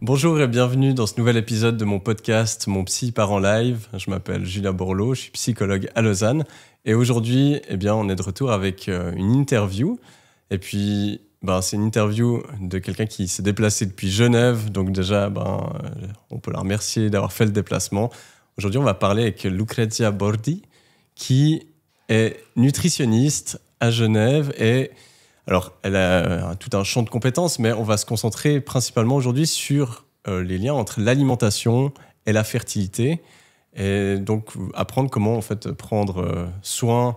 Bonjour et bienvenue dans ce nouvel épisode de mon podcast Mon Psy part en live. Je m'appelle Julien Borloo, je suis psychologue à Lausanne. Et aujourd'hui, on est de retour avec une interview. Et puis, c'est une interview de quelqu'un qui s'est déplacé depuis Genève. Donc déjà, on peut la remercier d'avoir fait le déplacement. Aujourd'hui, on va parler avec Lucrezia Bordi, qui est nutritionniste à Genève. Et alors, elle a tout un champ de compétences, mais on va se concentrer principalement aujourd'hui sur les liens entre l'alimentation et la fertilité. Et donc, apprendre comment en fait, prendre soin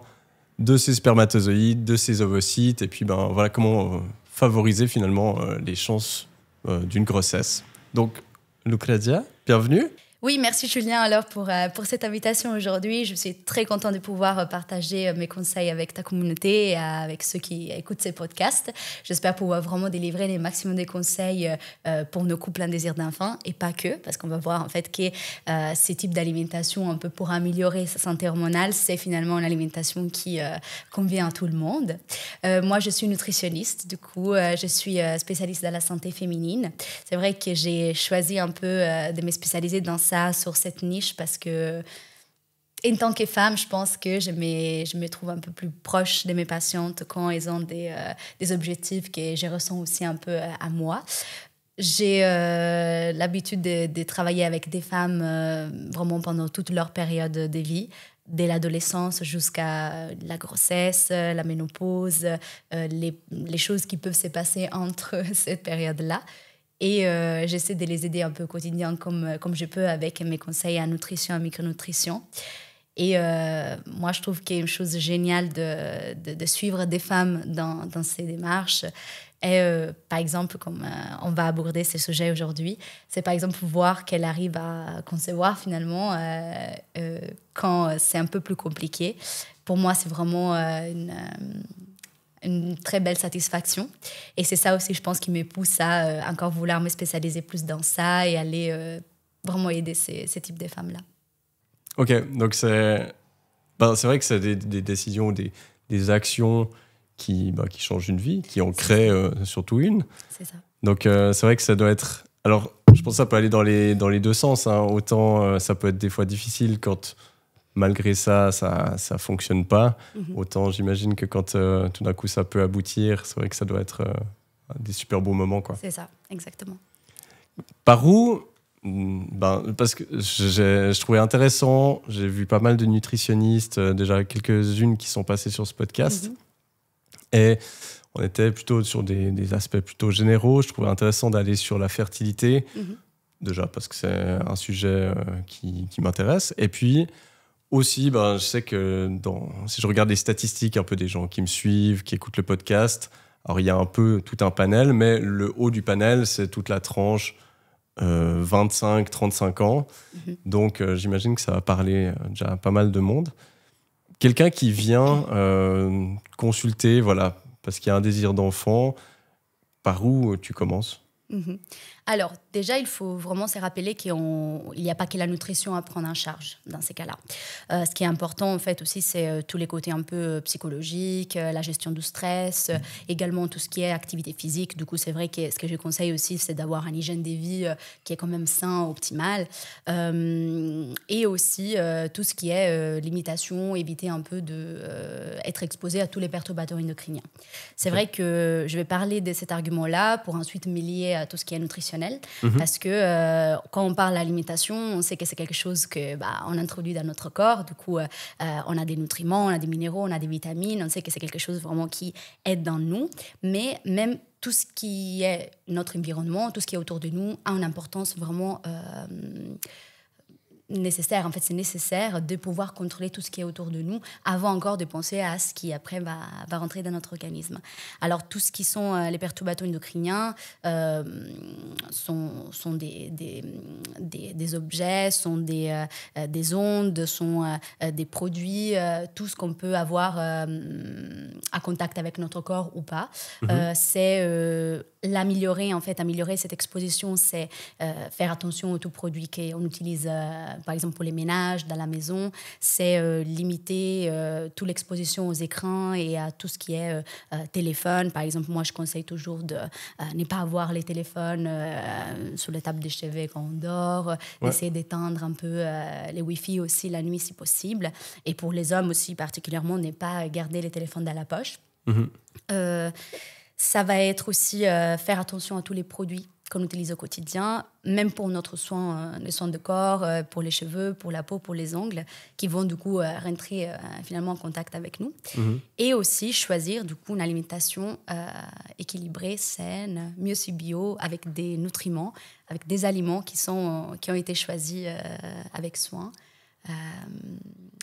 de ces spermatozoïdes, de ces ovocytes, et puis comment favoriser finalement les chances d'une grossesse. Donc, Lucrezia, bienvenue. Oui, merci Julien alors pour cette invitation aujourd'hui. Je suis très contente de pouvoir partager mes conseils avec ta communauté et avec ceux qui écoutent ces podcasts. J'espère pouvoir vraiment délivrer les maximum de conseils pour nos couples en désir d'enfant et pas que, parce qu'on va voir en fait que ces types d'alimentation un peu pour améliorer sa santé hormonale, c'est finalement une alimentation qui convient à tout le monde. Moi, je suis nutritionniste, du coup, je suis spécialiste dans la santé féminine. C'est vrai que j'ai choisi un peu de me spécialiser dans sur cette niche parce que en tant que femme, je pense que je me trouve un peu plus proche de mes patientes quand elles ont des objectifs que je ressens aussi un peu à moi. J'ai l'habitude de travailler avec des femmes vraiment pendant toute leur période de vie, dès l'adolescence jusqu'à la grossesse, la ménopause, les choses qui peuvent se passer entre cette période-là. Et j'essaie de les aider un peu au quotidien comme je peux avec mes conseils en nutrition, en micronutrition. Et moi, je trouve qu'il y a une chose géniale de suivre des femmes dans ces démarches. Et par exemple, comme on va aborder ce sujet aujourd'hui, c'est par exemple voir qu'elle arrive à concevoir finalement quand c'est un peu plus compliqué. Pour moi, c'est vraiment une très belle satisfaction. Et c'est ça aussi, je pense, qui me pousse à encore vouloir me spécialiser plus dans ça et aller vraiment aider ces types de femmes-là. Ok, donc c'est vrai que c'est des décisions, des actions qui changent une vie, qui en créent surtout une. C'est ça. Donc c'est vrai que ça doit être... Alors, je pense que ça peut aller dans les deux sens. Hein. Autant ça peut être des fois difficile quand... Malgré ça fonctionne pas. Mm-hmm. Autant j'imagine que quand tout d'un coup ça peut aboutir, c'est vrai que ça doit être des super beaux moments, quoi. C'est ça, exactement. Par où parce que je trouvais intéressant, j'ai vu pas mal de nutritionnistes, déjà quelques-unes qui sont passées sur ce podcast. Mm-hmm. Et on était plutôt sur des aspects plutôt généraux. Je trouvais intéressant d'aller sur la fertilité, mm-hmm. déjà parce que c'est un sujet qui m'intéresse. Et puis aussi, je sais que si je regarde les statistiques un peu des gens qui me suivent, qui écoutent le podcast, alors il y a un peu tout un panel, mais le haut du panel, c'est toute la tranche 25-35 ans. Mm-hmm. Donc j'imagine que ça va parler déjà à pas mal de monde. Quelqu'un qui vient consulter, voilà, parce qu'il y a un désir d'enfant, par où tu commences ? Mm-hmm. Alors, déjà, il faut vraiment se rappeler qu'il n'y a pas que la nutrition à prendre en charge dans ces cas-là. Ce qui est important, en fait, aussi, c'est tous les côtés un peu psychologiques, la gestion du stress, également tout ce qui est activité physique. Du coup, c'est vrai que ce que je conseille aussi, c'est d'avoir une hygiène de vie qui est quand même sain, optimale. Et aussi, tout ce qui est limitation, éviter un peu d'être exposé à tous les perturbateurs endocriniens. C'est vrai que je vais parler de cet argument-là pour ensuite me lier à tout ce qui est nutritionnel. Mm-hmm. Parce que quand on parle d'alimentation, on sait que c'est quelque chose qu'on introduit dans notre corps. Du coup, on a des nutriments, on a des minéraux, on a des vitamines. On sait que c'est quelque chose vraiment qui aide dans nous. Mais même tout ce qui est notre environnement, tout ce qui est autour de nous, a une importance vraiment nécessaire. En fait, c'est nécessaire de pouvoir contrôler tout ce qui est autour de nous avant encore de penser à ce qui après va rentrer dans notre organisme. Alors, tout ce qui sont les perturbateurs endocriniens sont des objets, sont des ondes, sont des produits, tout ce qu'on peut avoir à contact avec notre corps ou pas. Mm-hmm. C'est l'améliorer, en fait. Améliorer cette exposition, c'est faire attention aux tout produits qu'on utilise par exemple pour les ménages dans la maison, c'est limiter toute l'exposition aux écrans et à tout ce qui est téléphone. Par exemple, moi, je conseille toujours de ne pas avoir les téléphones sur la table de chevet quand on dort, d'essayer d'éteindre un peu les Wi-Fi aussi la nuit si possible. Et pour les hommes aussi particulièrement, ne pas garder les téléphones dans la poche. Ça va être aussi faire attention à tous les produits qu'on utilise au quotidien, même pour notre soin, les soins de corps, pour les cheveux, pour la peau, pour les ongles, qui vont du coup rentrer finalement en contact avec nous. Et aussi choisir du coup une alimentation équilibrée, saine, mieux si bio, avec des nutriments, avec des aliments qui ont été choisis avec soin.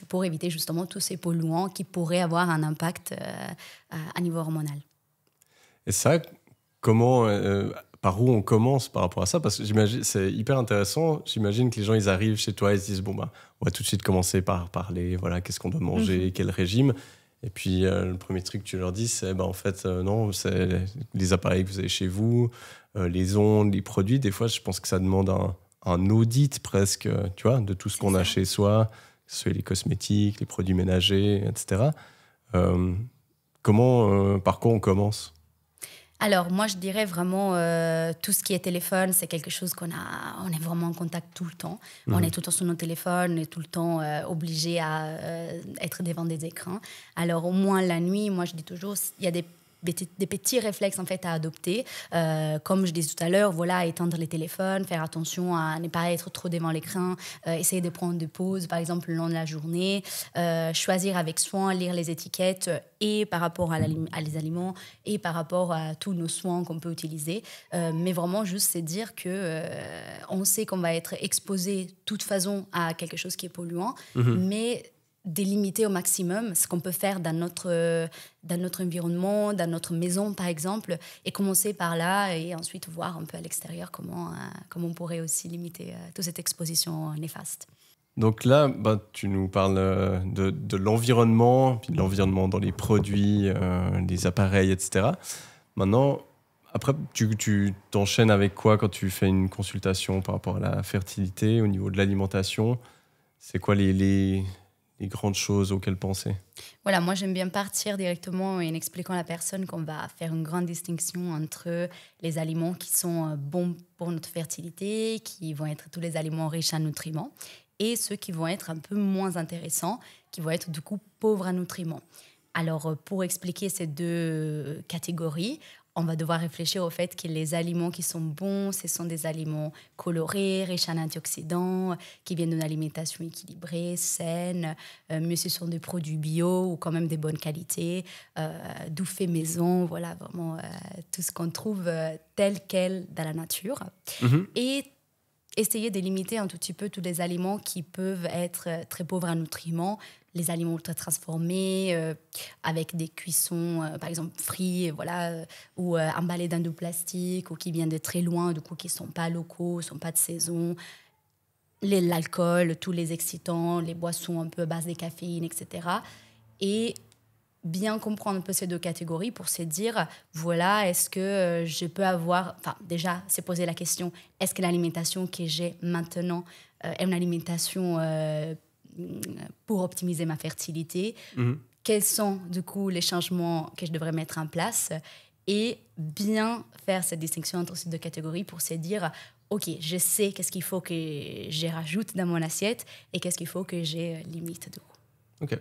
Pour éviter justement tous ces polluants qui pourraient avoir un impact à niveau hormonal. Et ça, comment, par où on commence par rapport à ça? Parce que j'imagine, c'est hyper intéressant. J'imagine que les gens, ils arrivent chez toi et se disent, bon, bah, on va tout de suite commencer par parler, voilà, qu'est-ce qu'on doit manger, quel régime. Et puis, le premier truc que tu leur dis, c'est, en fait, non, c'est les appareils que vous avez chez vous, les ondes, les produits. Des fois, je pense que ça demande un audit presque, tu vois, de tout ce qu'on a chez soi, que ce soit les cosmétiques, les produits ménagers, etc. Par quoi on commence? Alors, moi, je dirais vraiment tout ce qui est téléphone, c'est quelque chose on est vraiment en contact tout le temps. On est tout le temps sur nos téléphones, on est tout le temps obligé à être devant des écrans. Alors, au moins la nuit, moi, je dis toujours, il y a des petits réflexes en fait à adopter, comme je disais tout à l'heure, voilà, éteindre les téléphones, faire attention à ne pas être trop devant l'écran, essayer de prendre des pauses par exemple le long de la journée, choisir avec soin, lire les étiquettes et par rapport à les aliments et par rapport à tous nos soins qu'on peut utiliser, mais vraiment juste c'est dire que on sait qu'on va être exposé de toute façon à quelque chose qui est polluant, mais délimiter au maximum ce qu'on peut faire dans notre environnement, dans notre maison par exemple, et commencer par là et ensuite voir un peu à l'extérieur comment on pourrait aussi limiter toute cette exposition néfaste. Donc là, tu nous parles de l'environnement, puis de l'environnement dans les produits, les appareils, etc. Maintenant, après, tu t'enchaînes avec quoi quand tu fais une consultation par rapport à la fertilité, au niveau de l'alimentation? C'est quoi les grandes choses auxquelles penser? Voilà, moi j'aime bien partir directement en expliquant à la personne qu'on va faire une grande distinction entre les aliments qui sont bons pour notre fertilité, qui vont être tous les aliments riches en nutriments, et ceux qui vont être un peu moins intéressants, qui vont être du coup pauvres en nutriments. Alors pour expliquer ces deux catégories, on va devoir réfléchir au fait que les aliments qui sont bons, ce sont des aliments colorés, riches en antioxydants, qui viennent d'une alimentation équilibrée, saine, mais ce sont des produits bio ou quand même de bonne qualité, d'où fait maison, voilà, vraiment tout ce qu'on trouve tel quel dans la nature. Et essayer de limiter un tout petit peu tous les aliments qui peuvent être très pauvres en nutriments, les aliments ultra transformés, avec des cuissons, par exemple frits, voilà, ou emballés dans du plastique, ou qui viennent de très loin, du coup, qui ne sont pas locaux, ne sont pas de saison. L'alcool, tous les excitants, les boissons un peu à base de caféine, etc. Et bien comprendre un peu ces deux catégories pour se dire, voilà, est-ce que je peux avoir... Enfin, déjà, se poser la question, est-ce que l'alimentation que j'ai maintenant est une alimentation pour optimiser ma fertilité? Quels sont, du coup, les changements que je devrais mettre en place? Et bien faire cette distinction entre ces deux catégories pour se dire, OK, je sais qu'est-ce qu'il faut que je rajoute dans mon assiette et qu'est-ce qu'il faut que je limite, du coup. OK.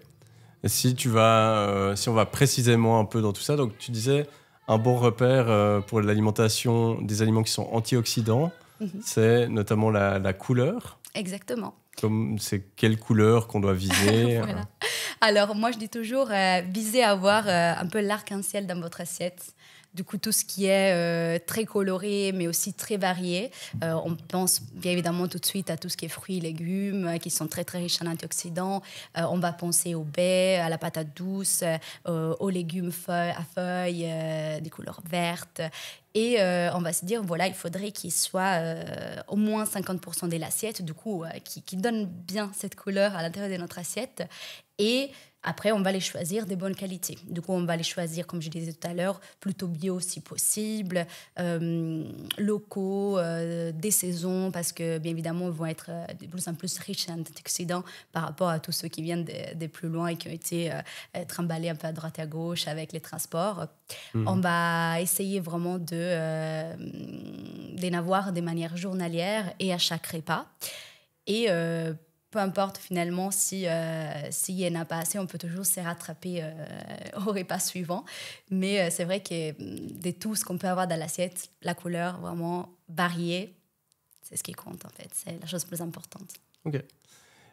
Et si on va précisément un peu dans tout ça, donc tu disais un bon repère pour l'alimentation des aliments qui sont antioxydants, c'est notamment la couleur. Exactement. C'est quelle couleur qu'on doit viser? Voilà. Alors moi je dis toujours visez à avoir un peu l'arc-en-ciel dans votre assiette. Du coup, tout ce qui est très coloré, mais aussi très varié. On pense bien évidemment tout de suite à tout ce qui est fruits et légumes, qui sont très, très riches en antioxydants. On va penser au baies, à la patate douce, aux légumes à feuilles, des couleurs vertes. Et on va se dire, voilà, il faudrait qu'il soit au moins 50% de l'assiette, du coup, qui donne bien cette couleur à l'intérieur de notre assiette. Et Après, on va les choisir des bonnes qualités. Du coup, on va les choisir, comme je disais tout à l'heure, plutôt bio si possible, locaux, des saisons, parce que bien évidemment, ils vont être de plus en plus riches en antioxydants par rapport à tous ceux qui viennent des plus loin et qui ont été trimballés un peu à droite et à gauche avec les transports. On va essayer vraiment d'en avoir de manière journalière et à chaque repas. Et peu importe finalement s'il y en a pas assez, on peut toujours se rattraper au repas suivant. Mais c'est vrai que de tout ce qu'on peut avoir dans l'assiette, la couleur vraiment variée, c'est ce qui compte en fait. C'est la chose plus importante. Ok.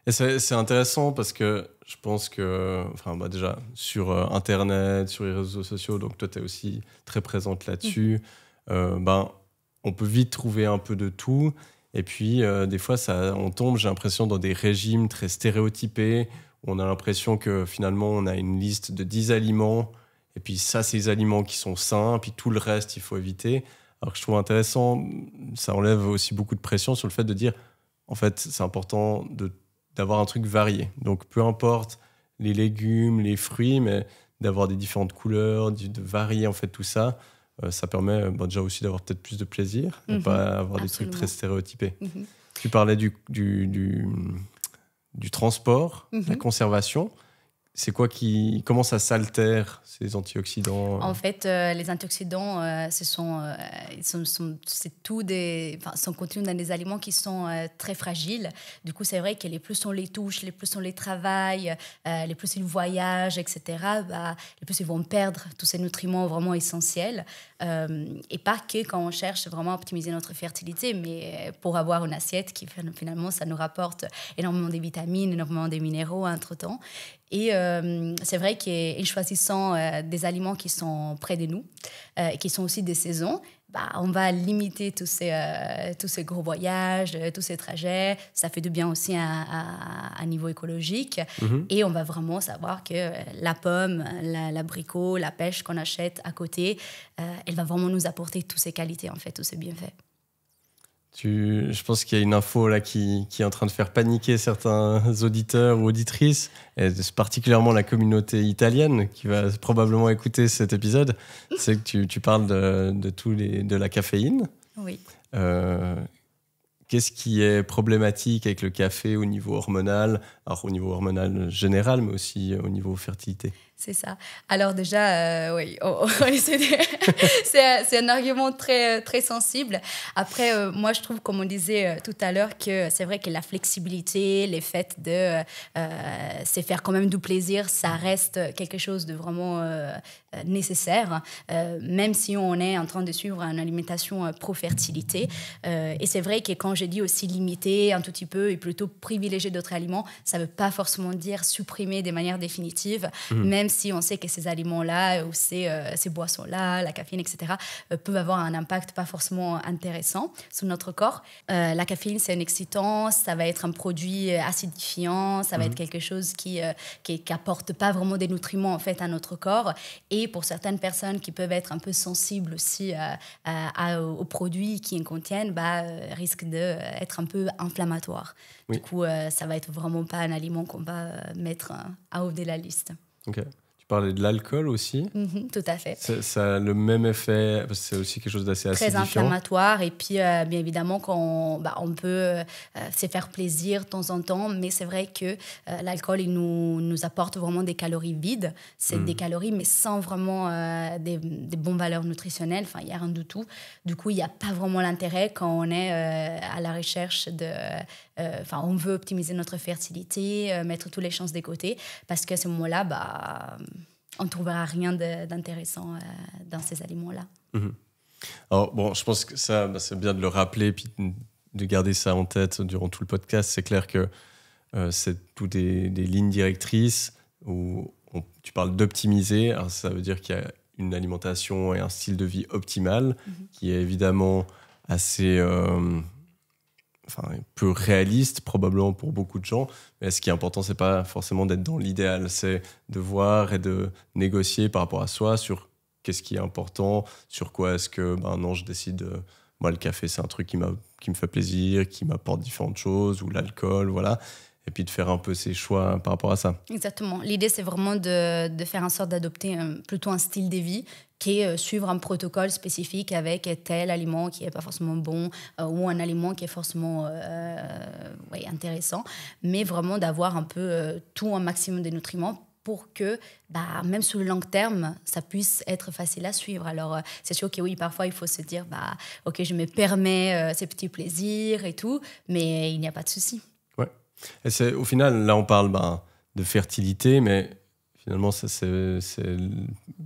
Et c'est intéressant parce que je pense que, déjà, sur Internet, sur les réseaux sociaux, donc toi, tu es aussi très présente là-dessus, on peut vite trouver un peu de tout. Et puis, des fois, on tombe, j'ai l'impression, dans des régimes très stéréotypés. On a l'impression que finalement, on a une liste de 10 aliments. Et puis ça, c'est les aliments qui sont sains. Puis tout le reste, il faut éviter. Alors que je trouve intéressant, ça enlève aussi beaucoup de pression sur le fait de dire, en fait, c'est important d'avoir un truc varié. Donc, peu importe les légumes, les fruits, mais d'avoir des différentes couleurs, de varier en fait tout ça. Ça permet déjà aussi d'avoir peut-être plus de plaisir et pas avoir des trucs très stéréotypés. Tu parlais du transport, la conservation. C'est quoi comment ça s'altère, ces antioxydants? En fait, les antioxydants, sont contenus dans des aliments qui sont très fragiles. Du coup, c'est vrai que les plus on les touche, les plus on les travaille, les plus ils voyagent, etc., les plus ils vont perdre tous ces nutriments vraiment essentiels. Et pas que quand on cherche vraiment à optimiser notre fertilité, mais pour avoir une assiette qui, finalement, ça nous rapporte énormément de vitamines, énormément de minéraux entre-temps. Et c'est vrai qu'en choisissant des aliments qui sont près de nous, qui sont aussi des saisons, on va limiter tous ces gros voyages, tous ces trajets. Ça fait du bien aussi à niveau écologique. Et on va vraiment savoir que la pomme, l'abricot, la pêche qu'on achète à côté, elle va vraiment nous apporter toutes ces qualités, en fait, tous ces bienfaits. Je pense qu'il y a une info là qui est en train de faire paniquer certains auditeurs ou auditrices, et particulièrement la communauté italienne qui va probablement écouter cet épisode. C'est que tu parles de la caféine. Oui. Qu'est-ce qui est problématique avec le café au niveau hormonal? Alors au niveau hormonal général, mais aussi au niveau fertilité. C'est ça. Alors déjà, oui, c'est un argument très, très sensible. Après, moi, je trouve, comme on disait tout à l'heure, que c'est vrai que la flexibilité, les faits de se faire quand même du plaisir, ça reste quelque chose de vraiment nécessaire, même si on est en train de suivre une alimentation pro-fertilité. Et c'est vrai que quand je dis aussi limiter un tout petit peu et plutôt privilégier d'autres aliments, ça ne veut pas forcément dire supprimer de manière définitive, même si on sait que ces aliments-là ou ces boissons-là, la caféine, etc., peuvent avoir un impact pas forcément intéressant sur notre corps. La caféine, c'est un excitant, ça va être un produit acidifiant, ça va être quelque chose qui apporte pas vraiment des nutriments en fait à notre corps. Et pour certaines personnes qui peuvent être un peu sensibles aussi aux produits qui en contiennent, risque d'être un peu inflammatoire. Oui. Du coup, ça va être vraiment pas un aliment qu'on va mettre à haut de la liste. Ok. Tu parlais de l'alcool aussi. Tout à fait. Ça a le même effet, parce que c'est aussi quelque chose d'assez acidifiant. Très inflammatoire. Et puis, bien évidemment, on peut se faire plaisir de temps en temps, mais c'est vrai que l'alcool, il nous apporte vraiment des calories vides. C'est des calories, mais sans vraiment des bonnes valeurs nutritionnelles. Enfin, il n'y a rien du tout. Du coup, il n'y a pas vraiment l'intérêt quand on est à la recherche on veut optimiser notre fertilité, mettre toutes les chances de côté, parce qu'à ce moment-là, on ne trouvera rien d'intéressant dans ces aliments-là. Alors, bon, je pense que ça, c'est bien de le rappeler puis de garder ça en tête durant tout le podcast. C'est clair que c'est toutes des lignes directrices où tu parles d'optimiser. Alors, ça veut dire qu'il y a une alimentation et un style de vie optimal qui est évidemment assez... peu réaliste probablement pour beaucoup de gens, mais ce qui est important, c'est pas forcément d'être dans l'idéal, c'est de voir et de négocier par rapport à soi sur qu'est-ce qui est important, sur quoi est-ce que non, je décide moi le café c'est un truc qui me fait plaisir, qui m'apporte différentes choses, ou l'alcool, voilà, et puis de faire un peu ses choix par rapport à ça. Exactement. L'idée, c'est vraiment de faire en sorte d'adopter plutôt un style de vie qui est suivre un protocole spécifique avec tel aliment qui n'est pas forcément bon ou un aliment qui est forcément intéressant, mais vraiment d'avoir un peu tout un maximum de nutriments pour que, même sur le long terme, ça puisse être facile à suivre. Alors, c'est sûr que oui, parfois, il faut se dire, OK, je me permets ces petits plaisirs et tout, mais il n'y a pas de souci. Ouais. Et au final, là, on parle de fertilité, mais finalement, c'est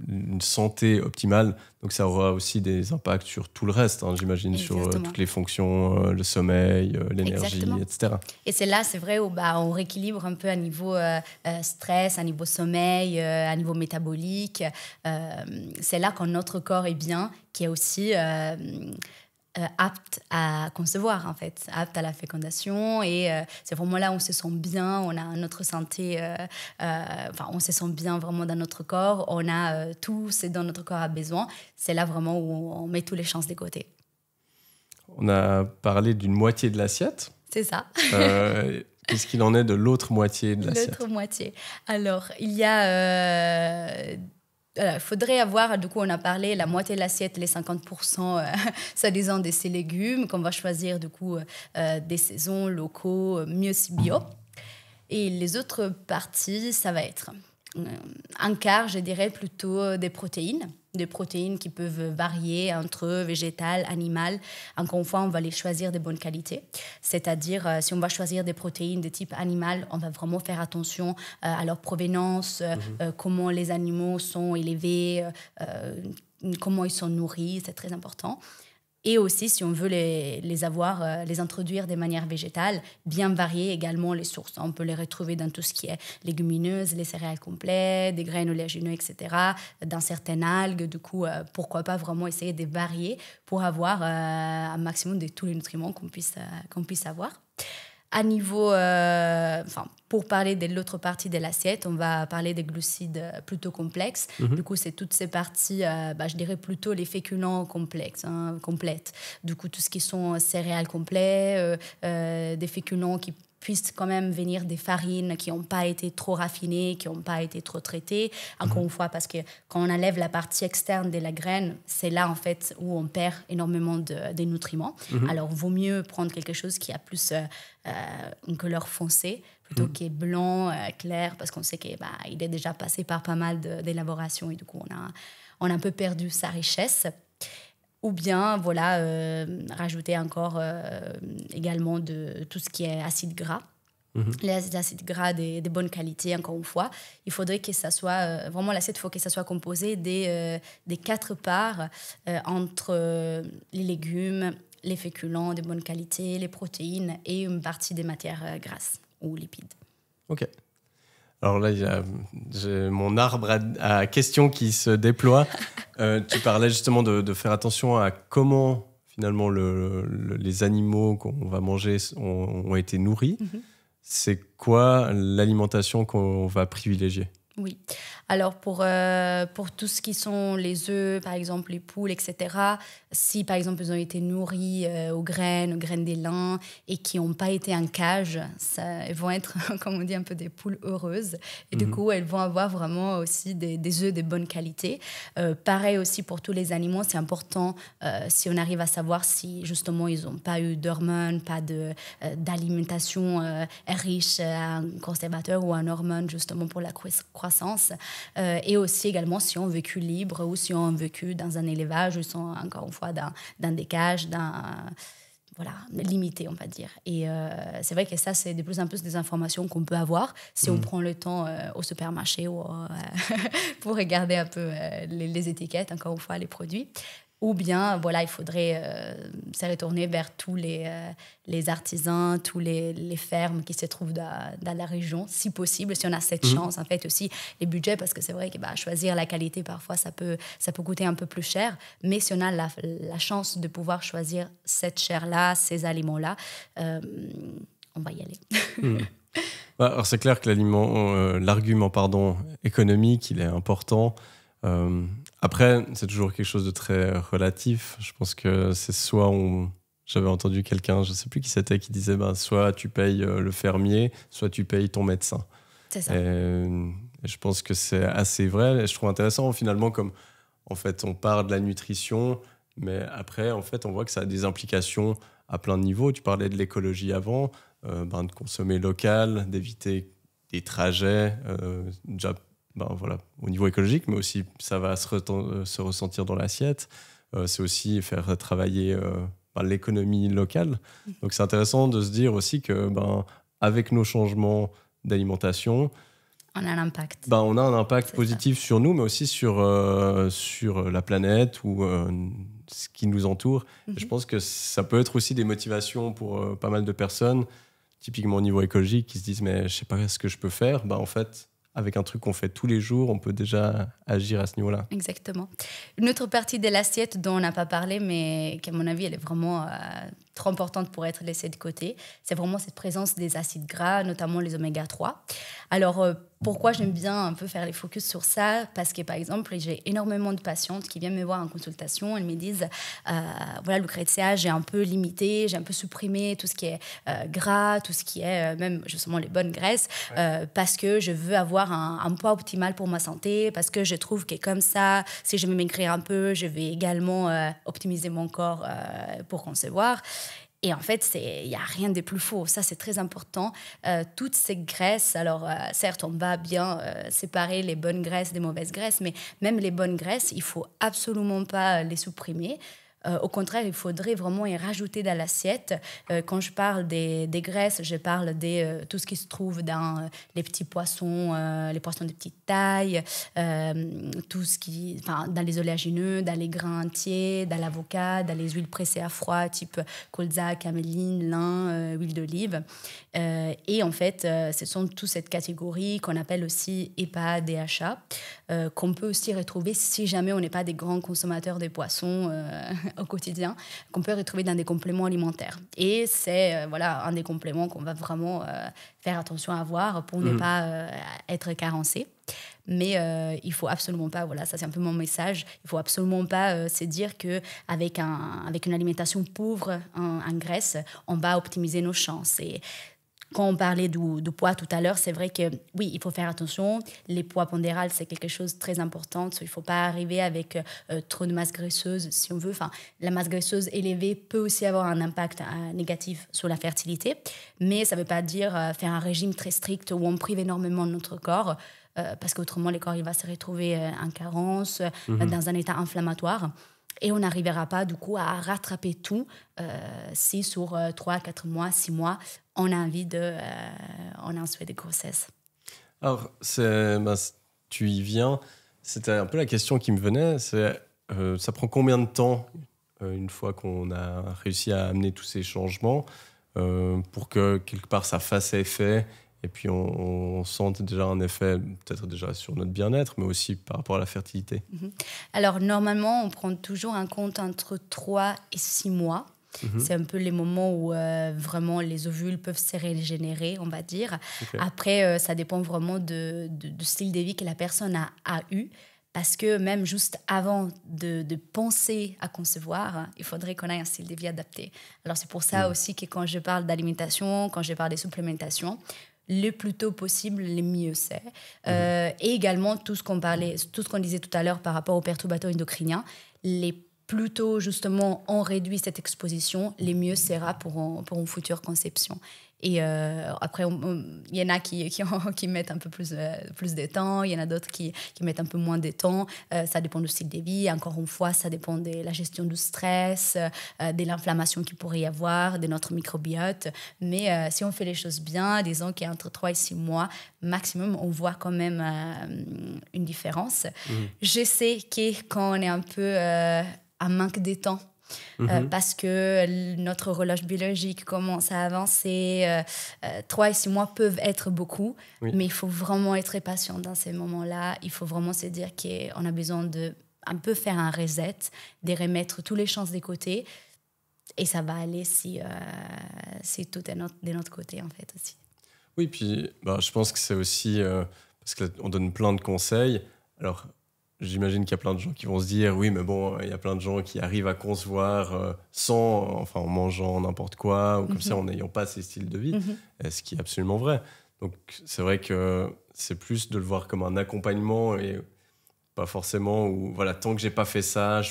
une santé optimale. Donc, ça aura aussi des impacts sur tout le reste, j'imagine, sur toutes les fonctions, le sommeil, l'énergie, etc. Et c'est là, c'est vrai, où on rééquilibre un peu à niveau stress, à niveau sommeil, à niveau métabolique. C'est là quand notre corps est bien, qui est aussi apte à concevoir, en fait, apte à la fécondation. Et c'est vraiment là où on se sent bien, on a notre santé, on se sent bien vraiment dans notre corps, on a tout ce dont notre corps a besoin. C'est là vraiment où on met toutes les chances de côté. On a parlé d'une moitié de l'assiette. C'est ça. Qu'est-ce qu'il en est de l'autre moitié de l'assiette ? L'autre moitié. Alors, il y a... il faudrait avoir, du coup, on a parlé, la moitié de l'assiette, les 50%, soi-disant, de ces légumes qu'on va choisir, du coup, des saisons locaux, mieux si bio. Et les autres parties, ça va être un quart, je dirais, plutôt des protéines qui peuvent varier entre végétales, animales. Encore une fois, on va les choisir de bonne qualité. C'est-à-dire, si on va choisir des protéines de type animal, on va vraiment faire attention à leur provenance, comment les animaux sont élevés, comment ils sont nourris, c'est très important. Et aussi, si on veut les introduire de manière végétale, bien varier également les sources. On peut les retrouver dans tout ce qui est légumineuses, les céréales complètes, des graines oléagineux, etc., dans certaines algues. Du coup, pourquoi pas vraiment essayer de varier pour avoir un maximum de tous les nutriments qu'on puisse avoir. À niveau, pour parler de l'autre partie de l'assiette, on va parler des glucides plutôt complexes. Du coup, c'est toutes ces parties, je dirais plutôt les féculents complexes, complètes. Du coup, tout ce qui sont céréales complets, des féculents qui puissent quand même venir des farines qui n'ont pas été trop raffinées, qui n'ont pas été trop traitées. Encore une fois, parce que quand on enlève la partie externe de la graine, c'est là, en fait, où on perd énormément de nutriments. Alors, il vaut mieux prendre quelque chose qui a plus une couleur foncée, plutôt qui est blanc, clair, parce qu'on sait qu'il est déjà passé par pas mal d'élaborations et du coup, on a un peu perdu sa richesse. Ou bien, rajouter encore également de tout ce qui est acide gras. Les acides gras de bonne qualité, encore une fois. Il faudrait que ça soit, vraiment l'assiette, il faut que ça soit composé des 4 parts entre les légumes, les féculents de bonne qualité, les protéines et une partie des matières grasses ou lipides. Ok. Alors là, j'ai mon arbre à questions qui se déploie. Tu parlais justement de faire attention à comment finalement les animaux qu'on va manger ont été nourris. C'est quoi l'alimentation qu'on va privilégier ? Oui. Alors, pour tout ce qui sont les œufs, par exemple, les poules, etc., si, par exemple, ils ont été nourris aux graines d'élan et qui n'ont pas été en cage, elles vont être, comme on dit, un peu des poules heureuses. Et du coup, elles vont avoir vraiment aussi des œufs de bonne qualité. Pareil aussi pour tous les animaux, c'est important si on arrive à savoir si, justement, ils n'ont pas eu d'hormones, pas d'alimentation riche en conservateurs ou en hormones, justement, pour la croissance. Et aussi également si on vécu libre ou si on vécu dans un élevage ou sont encore une fois dans des cages, limité, on va dire. Et c'est vrai que ça, c'est de plus en plus des informations qu'on peut avoir si on prend le temps au supermarché ou, pour regarder un peu les étiquettes, encore une fois, les produits. Ou bien, il faudrait se retourner vers tous les artisans, tous les fermes qui se trouvent dans la région, si possible, si on a cette chance. En fait, aussi, les budgets, parce que c'est vrai que choisir la qualité, parfois, ça peut coûter un peu plus cher. Mais si on a la chance de pouvoir choisir cette chair-là, ces aliments-là, on va y aller. Alors, c'est clair que l'argument économique, il est important. Après, c'est toujours quelque chose de très relatif. Je pense que c'est soit on J'avais entendu quelqu'un, je ne sais plus qui c'était, qui disait soit tu payes le fermier, soit tu payes ton médecin. C'est ça. Et je pense que c'est assez vrai. Et je trouve intéressant finalement comme en fait on parle de la nutrition, mais après en fait on voit que ça a des implications à plein de niveaux. Tu parlais de l'écologie avant, de consommer local, d'éviter des trajets, déjà voilà, au niveau écologique, mais aussi ça va se ressentir dans l'assiette. C'est aussi faire travailler l'économie locale. Donc c'est intéressant de se dire aussi que avec nos changements d'alimentation, on a un impact. On a un impact positif sur nous, mais aussi sur la planète ou ce qui nous entoure. Et je pense que ça peut être aussi des motivations pour pas mal de personnes, typiquement au niveau écologique, qui se disent mais je sais pas ce que je peux faire. En fait, avec un truc qu'on fait tous les jours, on peut déjà agir à ce niveau-là. Exactement. Une autre partie de l'assiette dont on n'a pas parlé, mais qui, à mon avis, elle est vraiment trop importante pour être laissée de côté, c'est vraiment cette présence des acides gras, notamment les oméga-3. Alors, pourquoi j'aime bien un peu faire les focus sur ça? Parce que, par exemple, j'ai énormément de patientes qui viennent me voir en consultation. Elles me disent, voilà, Lucrezia, j'ai un peu limité, j'ai un peu supprimé tout ce qui est gras, tout ce qui est même justement les bonnes graisses, parce que je veux avoir un poids optimal pour ma santé, parce que je trouve que comme ça, si je vais maigrir un peu, je vais également optimiser mon corps pour concevoir. Et en fait, il n'y a rien de plus faux. Ça, c'est très important. Toutes ces graisses, alors certes, on va bien séparer les bonnes graisses des mauvaises graisses, mais même les bonnes graisses, il ne faut absolument pas les supprimer. Au contraire, il faudrait vraiment y rajouter dans l'assiette. Quand je parle des graisses, je parle de tout ce qui se trouve dans les petits poissons, les poissons de petite taille, tout ce qui, dans les oléagineux, dans les grains entiers, dans l'avocat, dans les huiles pressées à froid, type colza, caméline, lin, huile d'olive. Et en fait, ce sont toutes cette catégorie qu'on appelle aussi EPA, DHA, qu'on peut aussi retrouver si jamais on n'est pas des grands consommateurs de poissons au quotidien, qu'on peut retrouver dans des compléments alimentaires. Et c'est un des compléments qu'on va vraiment faire attention à avoir pour ne pas être carencé. Mais il faut absolument pas, voilà, ça c'est un peu mon message, il faut absolument pas se dire qu'avec une alimentation pauvre en graisse, on va optimiser nos chances. Et quand on parlait du poids tout à l'heure, c'est vrai que oui, il faut faire attention. Les poids pondérales, c'est quelque chose de très important. Il ne faut pas arriver avec trop de masse graisseuse, si on veut. Enfin, la masse graisseuse élevée peut aussi avoir un impact négatif sur la fertilité. Mais ça ne veut pas dire faire un régime très strict où on prive énormément de notre corps, parce qu'autrement, le corps il va se retrouver en carence, dans un état inflammatoire. Et on n'arrivera pas, du coup, à rattraper tout si sur 3, 4 mois, 6 mois, on a envie on a un souhait de grossesse. Alors, tu y viens. C'était un peu la question qui me venait. Ça prend combien de temps, une fois qu'on a réussi à amener tous ces changements, pour que, quelque part, ça fasse effet et puis on sente déjà un effet peut-être déjà sur notre bien-être, mais aussi par rapport à la fertilité. Alors, normalement, on prend toujours en compte entre 3 et 6 mois. C'est un peu les moments où vraiment les ovules peuvent se régénérer, on va dire. Okay. Après, ça dépend vraiment du style de vie que la personne a eu. Parce que même juste avant de penser à concevoir, il faudrait qu'on ait un style de vie adapté. Alors, c'est pour ça aussi que quand je parle d'alimentation, quand je parle de supplémentation, le plus tôt possible, le mieux c'est. Et également, tout ce qu'on disait tout à l'heure par rapport aux perturbateurs endocriniens, les plus tôt, justement, on réduit cette exposition, le mieux sera pour une future conception. Et après, il y en a qui mettent un peu plus de temps, il y en a d'autres qui mettent un peu moins de temps. Ça dépend du style de vie. Encore une fois, ça dépend de la gestion du stress, de l'inflammation qu'il pourrait y avoir, de notre microbiote. Mais si on fait les choses bien, disons qu'entre 3 et 6 mois maximum, on voit quand même une différence. Je sais que quand on est un peu à manque de temps, parce que notre horloge biologique commence à avancer. 3 et 6 mois peuvent être beaucoup, mais il faut vraiment être patient dans ces moments-là. Il faut vraiment se dire qu'on a besoin de un peu faire un reset, de remettre toutes les chances des côtés. Et ça va aller si tout est de notre côté, en fait, aussi. Oui, puis je pense que c'est aussi... parce qu'on donne plein de conseils. Alors, j'imagine qu'il y a plein de gens qui vont se dire oui, mais bon, il y a plein de gens qui arrivent à concevoir en mangeant n'importe quoi ou comme ça, en n'ayant pas ces styles de vie, ce qui est absolument vrai. Donc, c'est vrai que c'est plus de le voir comme un accompagnement et pas forcément où, voilà, tant que j'ai pas fait ça,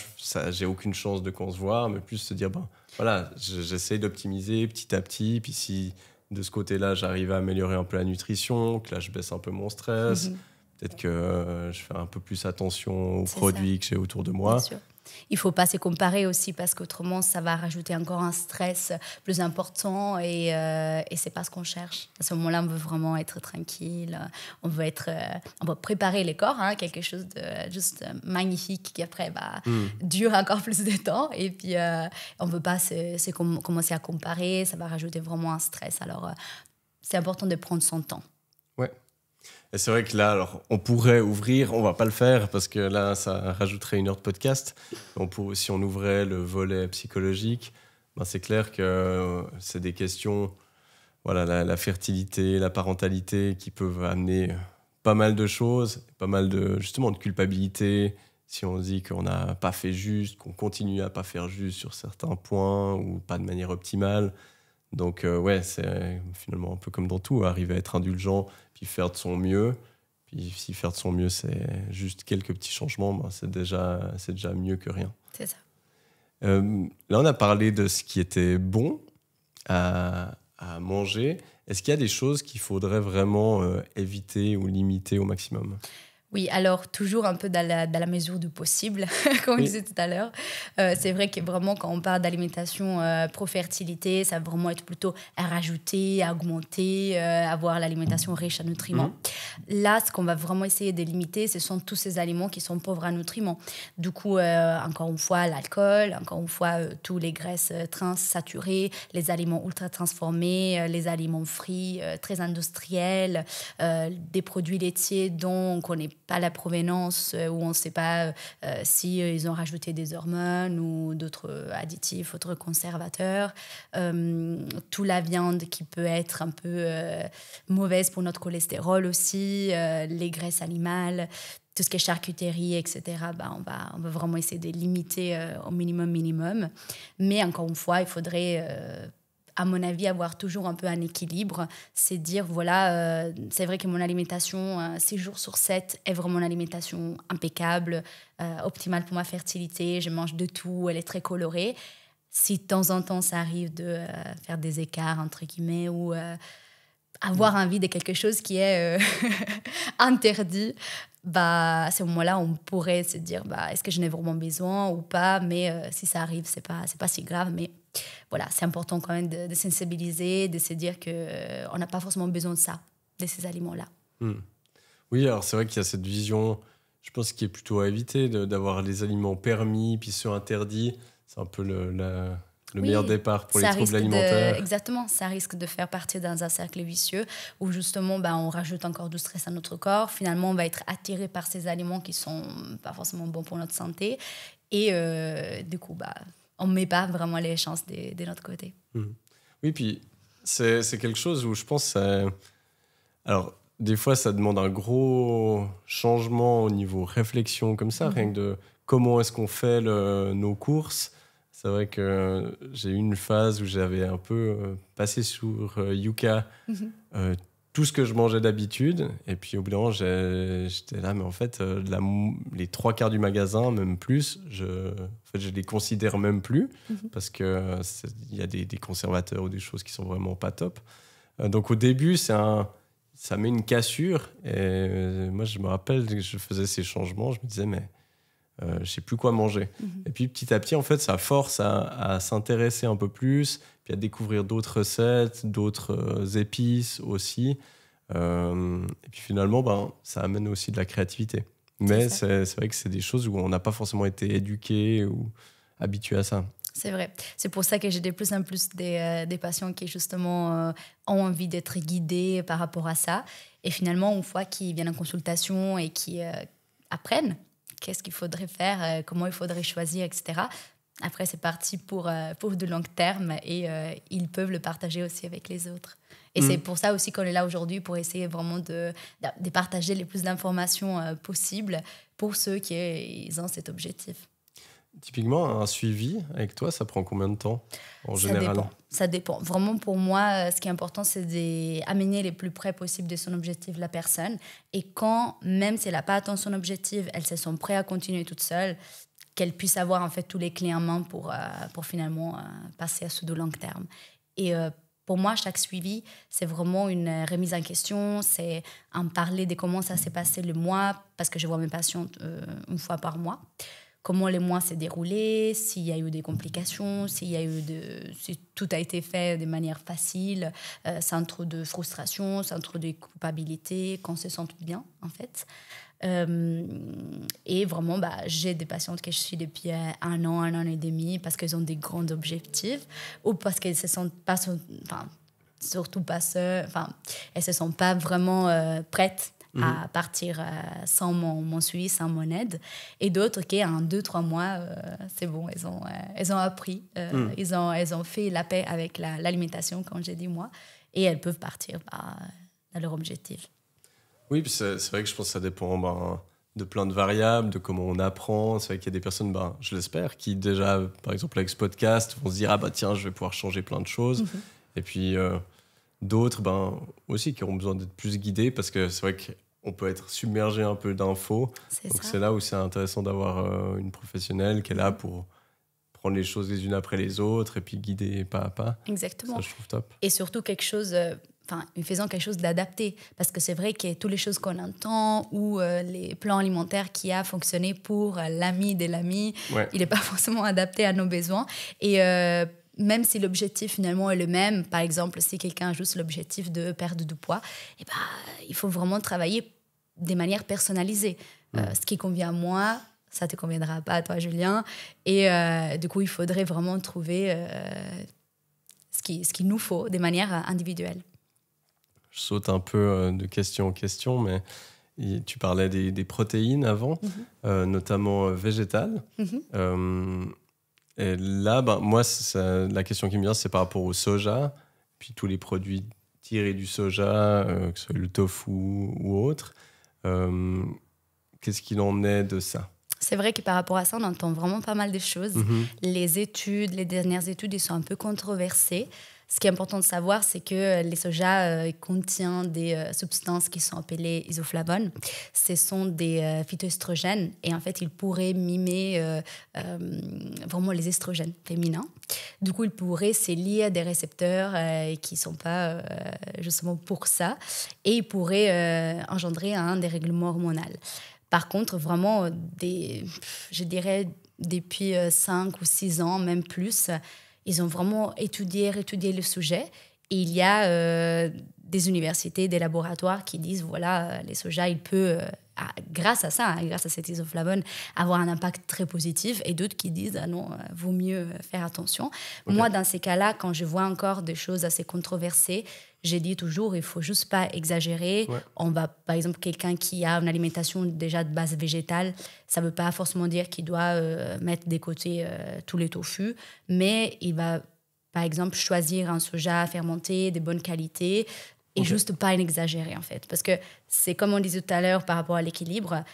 j'ai aucune chance de concevoir, mais plus se dire, voilà, j'essaye d'optimiser petit à petit, puis si de ce côté-là, j'arrive à améliorer un peu la nutrition, que là, je baisse un peu mon stress, peut-être que je fais un peu plus attention aux produits que j'ai autour de moi. Bien sûr. Il ne faut pas se comparer aussi parce qu'autrement, ça va rajouter encore un stress plus important et ce n'est pas ce qu'on cherche. À ce moment-là, on veut vraiment être tranquille, on veut préparer les corps, quelque chose de juste magnifique qui après dure encore plus de temps. Et puis, on ne veut pas commencer à comparer, ça va rajouter vraiment un stress. Alors, c'est important de prendre son temps. Ouais. Et c'est vrai que là, alors, on pourrait ouvrir, on va pas le faire parce que là, ça rajouterait 1 heure de podcast. Si on ouvrait le volet psychologique, c'est clair que c'est des questions, voilà, la fertilité, la parentalité qui peuvent amener pas mal de choses, pas mal de culpabilité. Si on dit qu'on n'a pas fait juste, qu'on continue à pas faire juste sur certains points ou pas de manière optimale. Donc, c'est finalement un peu comme dans tout, arriver à être indulgent, puis faire de son mieux. Puis si faire de son mieux, c'est juste quelques petits changements, c'est déjà mieux que rien. C'est ça. Là, on a parlé de ce qui était bon à manger. Est-ce qu'il y a des choses qu'il faudrait vraiment éviter ou limiter au maximum ? Oui, alors toujours un peu dans la mesure du possible, comme je disais tout à l'heure. C'est vrai que vraiment, quand on parle d'alimentation pro-fertilité, ça va vraiment être plutôt à rajouter, à augmenter, avoir l'alimentation riche en nutriments. Là, ce qu'on va vraiment essayer de limiter, ce sont tous ces aliments qui sont pauvres en nutriments. Du coup, encore une fois, l'alcool, encore une fois, tous les graisses trans saturées, les aliments ultra transformés, les aliments frits, très industriels, des produits laitiers dont on ne connaît pas la provenance, où on ne sait pas si ils ont rajouté des hormones ou d'autres additifs, d'autres conservateurs. Toute la viande qui peut être un peu mauvaise pour notre cholestérol aussi, les graisses animales, tout ce qui est charcuterie, etc., on va vraiment essayer de limiter au minimum. Mais encore une fois, il faudrait... à mon avis, avoir toujours un peu un équilibre, c'est dire, voilà, c'est vrai que mon alimentation, 6 jours sur 7, est vraiment une alimentation impeccable, optimale pour ma fertilité, je mange de tout, elle est très colorée. Si de temps en temps, ça arrive de faire des écarts, entre guillemets, ou avoir envie de quelque chose qui est interdit, à ce moment-là, on pourrait se dire, est-ce que je n'ai vraiment besoin ou pas, mais si ça arrive, c'est pas si grave, mais... Voilà, c'est important quand même de sensibiliser, de se dire qu'on n'a pas forcément besoin de ça, de ces aliments-là. Oui, alors c'est vrai qu'il y a cette vision, je pense, qui est plutôt à éviter, d'avoir les aliments permis, puis ceux interdits. C'est un peu le meilleur départ pour les troubles alimentaires. Exactement, ça risque de faire partie dans un cercle vicieux où justement on rajoute encore du stress à notre corps. Finalement, on va être attiré par ces aliments qui ne sont pas forcément bons pour notre santé. Et du coup, on ne met pas vraiment les chances de notre côté. Oui, puis c'est quelque chose où je pense... Alors, des fois, ça demande un gros changement au niveau réflexion, comme ça, rien que de comment est-ce qu'on fait nos courses. C'est vrai que j'ai eu une phase où j'avais un peu passé sur Yuka tout ce que je mangeais d'habitude. Et puis, au bout d'un moment, j'étais là, mais en fait, les 3/4 du magasin, même plus, je les considère même plus parce qu'il y a des conservateurs ou des choses qui sont vraiment pas top. Donc, au début, ça met une cassure. Et moi, je me rappelle que je faisais ces changements. Je me disais, mais je sais plus quoi manger. Et puis, petit à petit, en fait, ça force à s'intéresser un peu plus, puis à découvrir d'autres recettes, d'autres épices aussi. Et puis finalement, ça amène aussi de la créativité. Mais c'est vrai que c'est des choses où on n'a pas forcément été éduqué ou habitué à ça. C'est vrai. C'est pour ça que j'ai de plus en plus des patients qui, justement, ont envie d'être guidés par rapport à ça. Et finalement, une fois qu'ils viennent en consultation et qu'ils apprennent qu'est-ce qu'il faudrait faire, comment il faudrait choisir, etc., Après, c'est parti pour de long terme et ils peuvent le partager aussi avec les autres. Et c'est pour ça aussi qu'on est là aujourd'hui, pour essayer vraiment de partager les plus d'informations possibles pour ceux qui ont cet objectif. Typiquement, un suivi avec toi, ça prend combien de temps en général? Ça dépend. Vraiment, pour moi, ce qui est important, c'est d'amener les plus près possible de son objectif la personne. Et quand, même si elle n'a pas atteint son objectif, elle se sent prête à continuer toute seule, qu'elle puisse avoir en fait tous les clés en main pour finalement passer à ce de long terme. Et pour moi, chaque suivi, c'est vraiment une remise en question, c'est en parler de comment ça s'est passé le mois, parce que je vois mes patients une fois par mois. Comment les mois s'est déroulé, s'il y a eu des complications, si tout a été fait de manière facile, sans trop de frustration, sans trop de culpabilité, qu'on se sente bien, en fait. Et vraiment, j'ai des patientes que je suis depuis un an et demi, parce qu'elles ont des grands objectifs, ou parce qu'elles se sentent pas, surtout pas seules, elles se sentent pas vraiment prêtes à partir sans mon suivi, sans mon aide. Et d'autres qui, en 2-3 mois, c'est bon, elles ont appris. Elles ont fait la paix avec l'alimentation, comme j'ai dit moi, et elles peuvent partir dans leur objectif. Oui, puis c'est vrai que je pense que ça dépend de plein de variables, de comment on apprend. C'est vrai qu'il y a des personnes, je l'espère, qui déjà, par exemple avec ce podcast, vont se dire « Ah tiens, je vais pouvoir changer plein de choses. Et puis d'autres, aussi, qui auront besoin d'être plus guidés, parce que c'est vrai que on peut être submergé un peu d'infos. Donc c'est là où c'est intéressant d'avoir une professionnelle qui est là pour prendre les choses les unes après les autres et puis guider pas à pas. Exactement. Ça, je trouve top. Et surtout faisant quelque chose d'adapté. Parce que c'est vrai que toutes les choses qu'on entend ou les plans alimentaires qui a fonctionné pour l'ami de l'ami, il n'est pas forcément adapté à nos besoins. Et même si l'objectif finalement est le même, par exemple, si quelqu'un a juste l'objectif de perdre du poids, il faut vraiment travailler de manière personnalisée. Ce qui convient à moi, ça ne te conviendra pas à toi, Julien. Et du coup, il faudrait vraiment trouver ce qu'il nous faut de manière individuelle. Je saute un peu de question en question, mais tu parlais des protéines avant, notamment végétales. Et là, moi, la question qui me vient, c'est par rapport au soja, puis tous les produits tirés du soja, que ce soit le tofu ou autre. Qu'est-ce qu'il en est de ça? C'est vrai que par rapport à ça, on entend vraiment pas mal de choses. Les dernières études, elles sont un peu controversées. Ce qui est important de savoir, c'est que les sojas contiennent des substances qui sont appelées isoflavones. Ce sont des phytoestrogènes et en fait, ils pourraient mimer vraiment les estrogènes féminins. Du coup, ils pourraient se lier à des récepteurs qui ne sont pas justement pour ça et ils pourraient engendrer un dérèglement hormonal. Par contre, vraiment, je dirais depuis 5 ou 6 ans, même plus, ils ont vraiment étudié le sujet. Et il y a des universités, des laboratoires qui disent, voilà, les sojas, ils peuvent, grâce à ça, grâce à cet isoflavone, avoir un impact très positif. Et d'autres qui disent, ah non, vaut mieux faire attention. Okay. Moi, dans ces cas-là, quand je vois encore des choses assez controversées, j'ai dit toujours, il ne faut juste pas exagérer. Ouais. On va, par exemple, quelqu'un qui a une alimentation déjà de base végétale, ça ne veut pas forcément dire qu'il doit mettre de côté tous les tofu, mais il va, par exemple, choisir un soja fermenté de bonne qualité et juste pas exagérer, en fait. Parce que c'est comme on disait tout à l'heure par rapport à l'équilibre,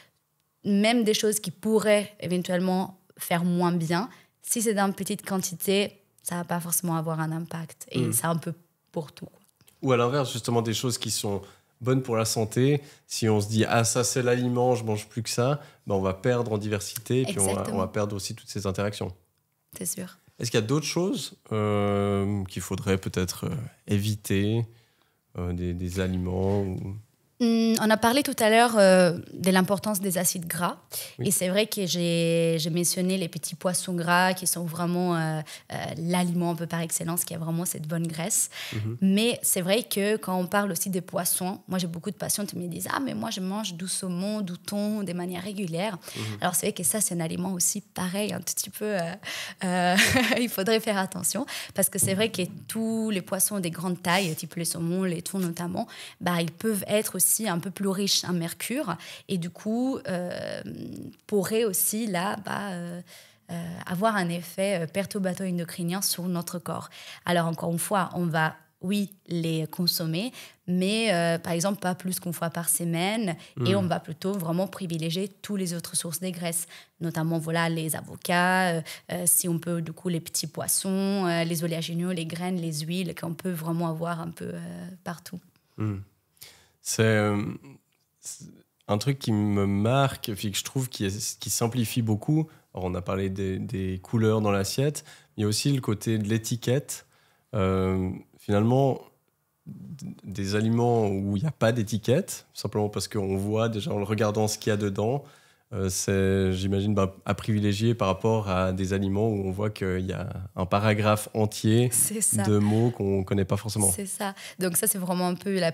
même des choses qui pourraient éventuellement faire moins bien, si c'est dans une petite quantité, ça ne va pas forcément avoir un impact. Et c'est un peu pour tout, quoi. Ou à l'inverse, justement, des choses qui sont bonnes pour la santé. Si on se dit « Ah, ça, c'est l'aliment, je mange plus que ça », on va perdre en diversité et puis on va perdre aussi toutes ces interactions. C'est sûr. Est-ce qu'il y a d'autres choses qu'il faudrait peut-être éviter, des aliments ou... On a parlé tout à l'heure de l'importance des acides gras. Oui. Et c'est vrai que j'ai mentionné les petits poissons gras qui sont vraiment l'aliment un peu par excellence, qui a vraiment cette bonne graisse. Mais c'est vrai que quand on parle aussi des poissons, moi j'ai beaucoup de patients qui me disent « Ah, mais moi je mange du saumon, du thon de manière régulière. » Alors c'est vrai que ça c'est un aliment aussi pareil, un petit peu... il faudrait faire attention parce que c'est vrai que tous les poissons des grandes tailles, type les saumons, les thons notamment, ils peuvent être aussi un peu plus riche en mercure et du coup pourrait aussi là avoir un effet perturbateur endocrinien sur notre corps. Alors, encore une fois, on va, oui, les consommer, mais par exemple, pas plus qu'une fois par semaine. Et on va plutôt vraiment privilégier toutes les autres sources de graisse, notamment voilà, les avocats, si on peut, du coup, les petits poissons, les oléagineux, les graines, les huiles qu'on peut vraiment avoir un peu partout. C'est un truc qui me marque, et que je trouve qui simplifie beaucoup. Alors, on a parlé des couleurs dans l'assiette, mais il y a aussi le côté de l'étiquette. Finalement, des aliments où il n'y a pas d'étiquette, simplement parce qu'on voit déjà en le regardant ce qu'il y a dedans, c'est, j'imagine, à privilégier par rapport à des aliments où on voit qu'il y a un paragraphe entier de mots qu'on ne connaît pas forcément. C'est ça. Donc ça, c'est vraiment un peu la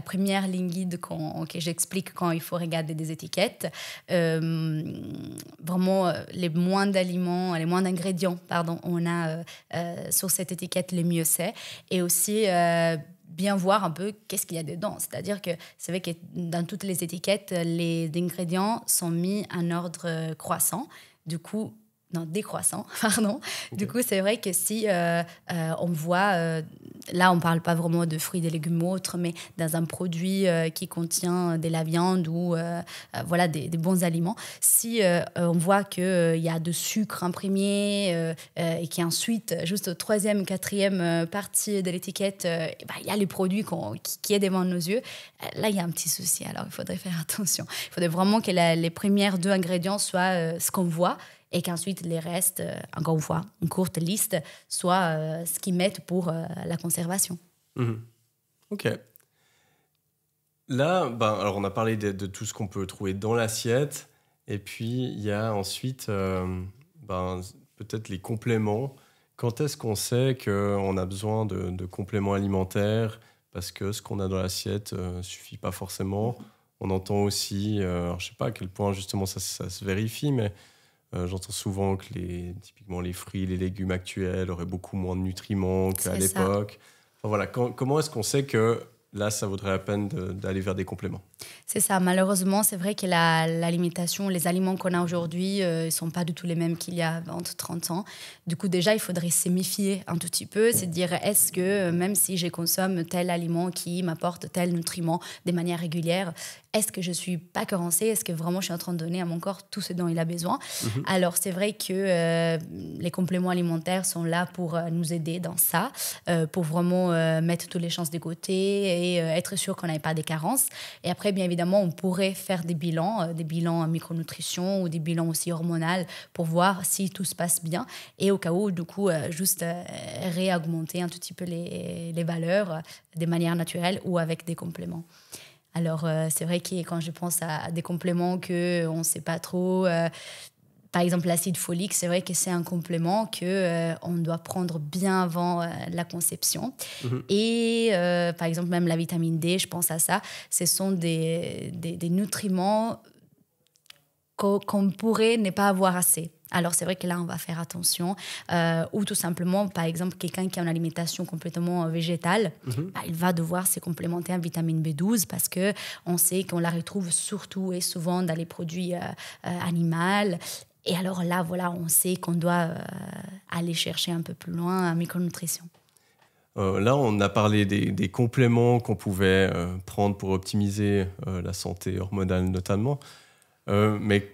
première ligne guide que j'explique quand il faut regarder des étiquettes. Vraiment, les moins d'ingrédients, on a sur cette étiquette, le mieux c'est. Et aussi bien voir un peu qu'est-ce qu'il y a dedans. C'est-à-dire que c'est vrai que dans toutes les étiquettes, les ingrédients sont mis en ordre croissant. Du coup, décroissant, pardon. Okay. Du coup, c'est vrai que si on voit, là, on ne parle pas vraiment de fruits et légumes ou autres, mais dans un produit qui contient de la viande ou voilà, des bons aliments, si on voit qu'il y a de sucre imprimé et qu'ensuite, juste au 3e, 4e partie de l'étiquette, il y a les produits qui est devant nos yeux, là, il y a un petit souci. Alors, il faudrait faire attention. Il faudrait vraiment que les premières 2 ingrédients soient ce qu'on voit, et qu'ensuite les restes, encore une fois, une courte liste, soit ce qu'ils mettent pour la conservation. Ok. Là, alors on a parlé de tout ce qu'on peut trouver dans l'assiette, et puis il y a ensuite peut-être les compléments. Quand est-ce qu'on sait qu'on a besoin de compléments alimentaires parce que ce qu'on a dans l'assiette ne suffit pas forcément? On entend aussi, alors je ne sais pas à quel point justement ça se vérifie, mais j'entends souvent que typiquement les fruits, les légumes actuels auraient beaucoup moins de nutriments qu'à l'époque. Enfin, voilà, comment est-ce qu'on sait que là, ça vaudrait la peine d'aller vers des compléments? C'est ça. Malheureusement, c'est vrai que l'alimentation, les aliments qu'on a aujourd'hui, ne sont pas du tout les mêmes qu'il y a 20, 30 ans. Du coup, déjà, il faudrait se méfier un tout petit peu. C'est dire, est-ce que même si je consomme tel aliment qui m'apporte tel nutriment de manière régulière, est-ce que je ne suis pas carencée? Est-ce que vraiment je suis en train de donner à mon corps tout ce dont il a besoin? Alors, c'est vrai que les compléments alimentaires sont là pour nous aider dans ça, pour vraiment mettre toutes les chances de côté et être sûr qu'on n'ait pas des carences. Et après, bien évidemment, on pourrait faire des bilans en micronutrition ou des bilans aussi hormonaux pour voir si tout se passe bien. Et au cas où, du coup, juste réaugmenter un tout petit peu les valeurs de manière naturelle ou avec des compléments. Alors, c'est vrai que quand je pense à des compléments qu'on ne sait pas trop... par exemple, l'acide folique, c'est vrai que c'est un complément qu'on doit prendre bien avant la conception. Et par exemple, même la vitamine D, je pense à ça, ce sont des nutriments qu'on pourrait ne pas avoir assez. Alors, c'est vrai que là, on va faire attention. Ou tout simplement, par exemple, quelqu'un qui a une alimentation complètement végétale, il va devoir se complémenter en vitamine B12 parce qu'on sait qu'on la retrouve surtout et souvent dans les produits animaux. Et alors là, voilà, on sait qu'on doit aller chercher un peu plus loin en micronutrition. Là, on a parlé des compléments qu'on pouvait prendre pour optimiser la santé hormonale notamment. Mais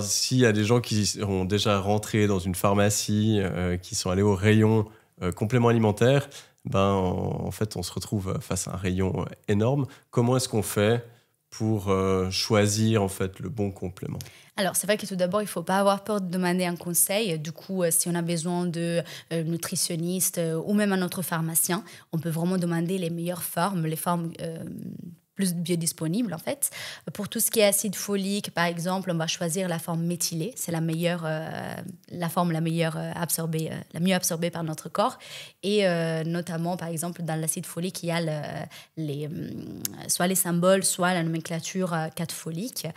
s'il y a des gens qui sont déjà rentrés dans une pharmacie, qui sont allés au rayon compléments alimentaires, en fait, on se retrouve face à un rayon énorme. Comment est-ce qu'on fait pour choisir en fait, le bon complément? Alors, c'est vrai que tout d'abord, il ne faut pas avoir peur de demander un conseil. Du coup, si on a besoin de nutritionniste ou même un autre pharmacien, on peut vraiment demander les meilleures formes, les formes plus biodisponibles en fait. Pour tout ce qui est acide folique, par exemple, on va choisir la forme méthylée. C'est la forme la mieux absorbée par notre corps. Et notamment, par exemple, dans l'acide folique, il y a soit les symboles, soit la nomenclature 4 folique.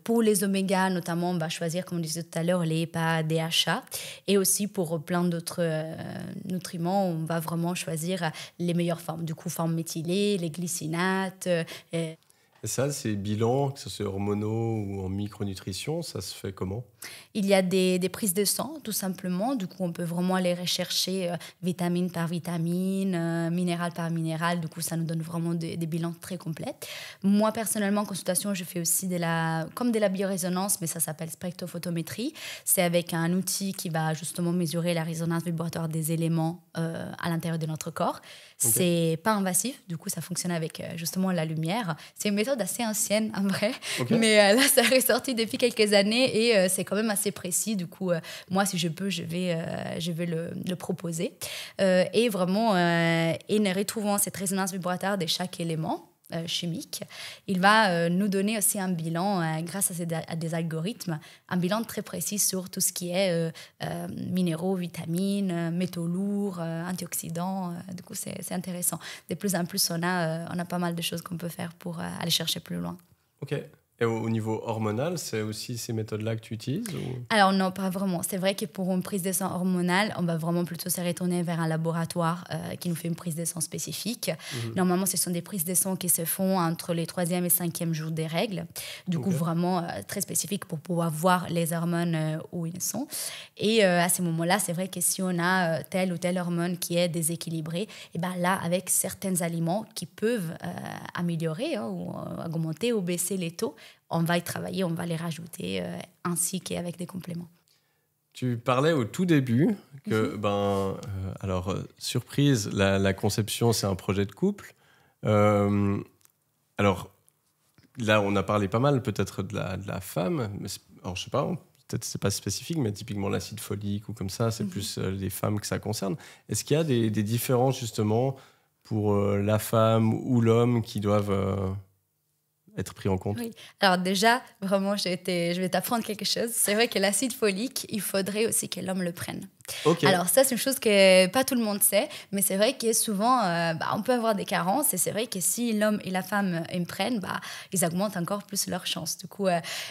Pour les oméga, notamment, on va choisir, comme on disait tout à l'heure, les EPA, DHA. Et aussi pour plein d'autres nutriments, on va vraiment choisir les meilleures formes. Du coup, forme méthylée, les glycinates. Et ça, ces bilans, que ce soit hormonaux ou en micronutrition, ça se fait comment? Il y a des prises de sang, tout simplement. Du coup, on peut vraiment aller rechercher vitamine par vitamine, minéral par minéral. Du coup, ça nous donne vraiment des bilans très complets. Moi, personnellement, en consultation, je fais aussi comme de la biorésonance, mais ça s'appelle spectrophotométrie. C'est avec un outil qui va justement mesurer la résonance vibratoire des éléments à l'intérieur de notre corps. Ok. C'est pas invasif, du coup, ça fonctionne avec justement la lumière. C'est une méthode assez ancienne, en vrai, Ok. mais là, ça est ressorti depuis quelques années et c'est quand même assez précis. Du coup, moi, si je peux, je vais le proposer. Et vraiment, en retrouvant cette résonance vibratoire de chaque élément chimique, il va nous donner aussi un bilan, grâce à des algorithmes, un bilan très précis sur tout ce qui est minéraux, vitamines, métaux lourds, antioxydants. Du coup, c'est intéressant. De plus en plus, on a pas mal de choses qu'on peut faire pour aller chercher plus loin. Ok. Et au niveau hormonal, c'est aussi ces méthodes-là que tu utilises ou... Alors non, pas vraiment. C'est vrai que pour une prise de sang hormonale, on va vraiment plutôt se retourner vers un laboratoire qui nous fait une prise de sang spécifique. Normalement, ce sont des prises de sang qui se font entre les 3e et 5e jours des règles. Du coup, vraiment très spécifiques pour pouvoir voir les hormones où ils sont. Et à ce moment-là, c'est vrai que si on a telle ou telle hormone qui est déséquilibrée, et ben là, avec certains aliments qui peuvent améliorer ou augmenter ou baisser les taux, on va y travailler, on va les rajouter, ainsi qu'avec des compléments. Tu parlais au tout début que, surprise, la conception, c'est un projet de couple. Alors, là, on a parlé pas mal peut-être de la femme. Mais alors, je sais pas, peut-être c'est pas spécifique, mais typiquement l'acide folique ou comme ça, c'est plus les femmes que ça concerne. Est-ce qu'il y a des différences, justement, pour la femme ou l'homme qui doivent... être pris en compte? Oui. Alors déjà, vraiment, je vais t'apprendre quelque chose. C'est vrai que l'acide folique, il faudrait aussi que l'homme le prenne. Ok. Alors ça, c'est une chose que pas tout le monde sait, mais c'est vrai que souvent, on peut avoir des carences et c'est vrai que si l'homme et la femme ils prennent, ils augmentent encore plus leurs chances. Du coup,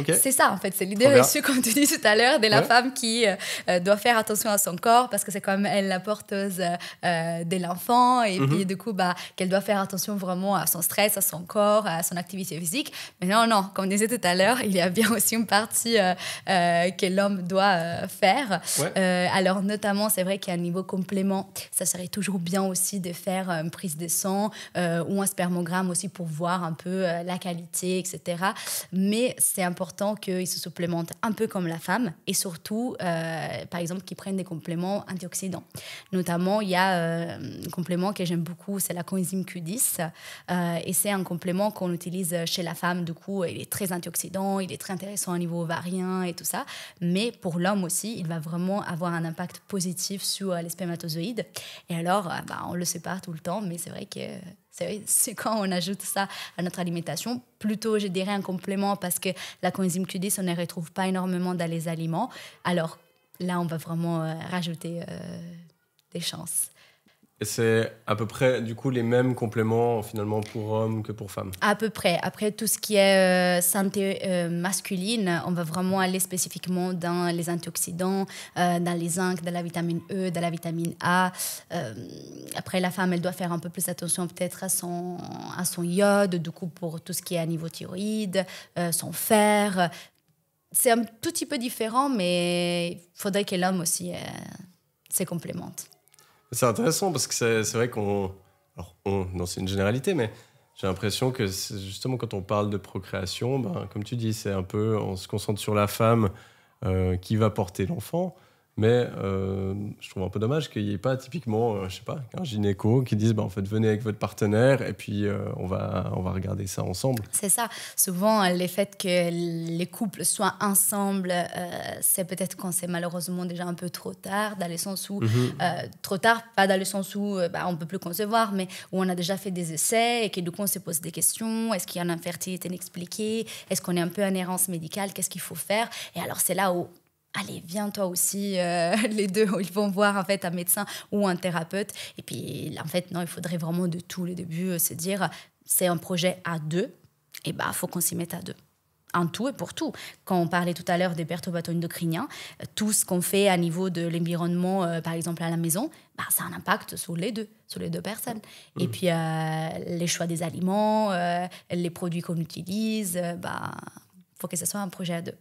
c'est ça en fait, c'est l'idée reçue, comme tu dis tout à l'heure, de la femme qui doit faire attention à son corps parce que c'est comme elle la porteuse de l'enfant et puis du coup, qu'elle doit faire attention vraiment à son stress, à son corps, à son activité physique. Mais non, comme je disais tout à l'heure, il y a bien aussi une partie que l'homme doit faire. Alors notamment, c'est vrai qu'à un niveau complément, ça serait toujours bien aussi de faire une prise de sang ou un spermogramme aussi pour voir un peu la qualité, etc. Mais c'est important qu'ils se supplémentent un peu comme la femme et surtout, par exemple, qu'ils prennent des compléments antioxydants. Notamment, il y a un complément que j'aime beaucoup, c'est la coenzyme Q10 et c'est un complément qu'on utilise chez la femme. Du coup, il est très antioxydant, il est très intéressant au niveau ovarien et tout ça. Mais pour l'homme aussi, il va vraiment avoir un impact positif sur les spermatozoïdes. Et alors, on le sépare tout le temps, mais c'est vrai que c'est quand on ajoute ça à notre alimentation, plutôt, je dirais, un complément parce que la coenzyme Q10, on ne retrouve pas énormément dans les aliments. Alors là, on va vraiment rajouter des chances. Et c'est à peu près, du coup, les mêmes compléments, finalement, pour hommes que pour femmes? À peu près. Après, tout ce qui est santé masculine, on va vraiment aller spécifiquement dans les antioxydants, dans les zinc, dans la vitamine E, dans la vitamine A. Après, la femme, elle doit faire un peu plus attention peut-être à son iode, du coup, pour tout ce qui est à niveau thyroïde, son fer. C'est un tout petit peu différent, mais il faudrait que l'homme aussi se complémente. C'est intéressant parce que c'est vrai qu'on... Alors, non, c'est une généralité, mais j'ai l'impression que justement quand on parle de procréation, comme tu dis, c'est un peu... On se concentre sur la femme qui va porter l'enfant. Mais je trouve un peu dommage qu'il n'y ait pas typiquement, je sais pas, un gynéco qui dise en fait, venez avec votre partenaire et puis on va regarder ça ensemble. C'est ça. Souvent, le fait que les couples soient ensemble, c'est peut-être quand c'est malheureusement déjà un peu trop tard, dans le sens où, trop tard, pas dans le sens où on ne peut plus concevoir, mais où on a déjà fait des essais et que du coup on se pose des questions. Est-ce qu'il y a une infertilité inexpliquée? Est-ce qu'on est un peu en errance médicale? Qu'est-ce qu'il faut faire? Et alors c'est là où allez, viens toi aussi, les deux, ils vont voir en fait un médecin ou un thérapeute. Et puis, en fait, non, il faudrait vraiment de tout le début se dire, c'est un projet à deux, et faut qu'on s'y mette à deux. en tout et pour tout. Quand on parlait tout à l'heure des perturbateurs endocriniens, tout ce qu'on fait à niveau de l'environnement, par exemple à la maison, ça a un impact sur les deux personnes. Et puis, les choix des aliments, les produits qu'on utilise, faut que ce soit un projet à deux.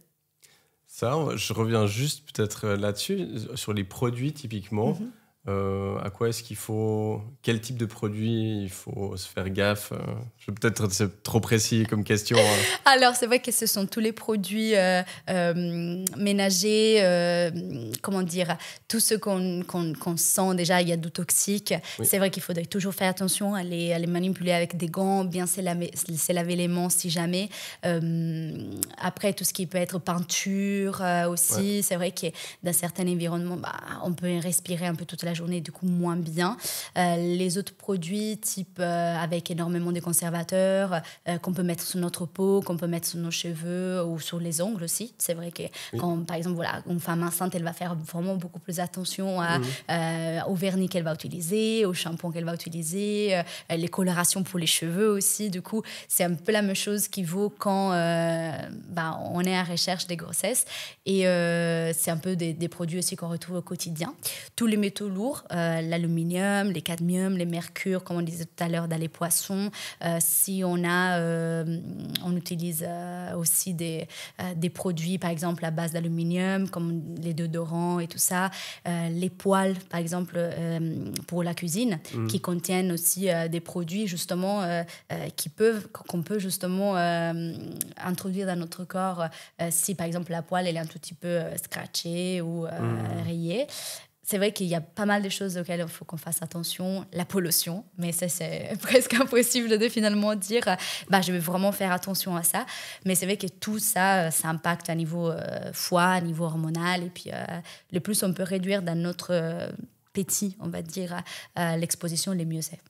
Ça, je reviens juste peut-être là-dessus, sur les produits typiquement. À quoi est-ce qu'il faut... Quel type de produit il faut se faire gaffe peut-être c'est trop précis comme question. Alors, c'est vrai que ce sont tous les produits ménagers, comment dire, tout ce qu'on sent déjà, il y a du toxique. Oui. C'est vrai qu'il faudrait toujours faire attention à les manipuler avec des gants, bien se laver les mains si jamais. Après, tout ce qui peut être peinture aussi, ouais. C'est vrai que dans certains environnements, on peut respirer un peu toute la journée, du coup moins bien. Les autres produits, type avec énormément de conservateurs, qu'on peut mettre sur notre peau, qu'on peut mettre sur nos cheveux ou sur les ongles aussi. C'est vrai que quand, par exemple, une femme enceinte, elle va faire vraiment beaucoup plus attention au vernis qu'elle va utiliser, au shampoing qu'elle va utiliser, les colorations pour les cheveux aussi. Du coup, c'est un peu la même chose qui vaut quand on est à recherche des grossesses. Et c'est un peu des produits aussi qu'on retrouve au quotidien. Tous les métaux lourds, l'aluminium, les cadmium, les mercures, comme on disait tout à l'heure, dans les poissons. Si on utilise aussi des produits, par exemple, à base d'aluminium, comme les déodorants et tout ça. Les poêles, par exemple, pour la cuisine, qui contiennent aussi des produits, justement, qu'on peut justement introduire dans notre corps si, par exemple, la poêle elle est un tout petit peu scratchée ou rayée. C'est vrai qu'il y a pas mal de choses auxquelles il faut qu'on fasse attention. La pollution, mais ça, c'est presque impossible de finalement dire je vais vraiment faire attention à ça. Mais c'est vrai que tout ça, ça impacte à niveau foie, à niveau hormonal. Et puis, le plus on peut réduire dans notre petit, on va dire, l'exposition, le mieux c'est.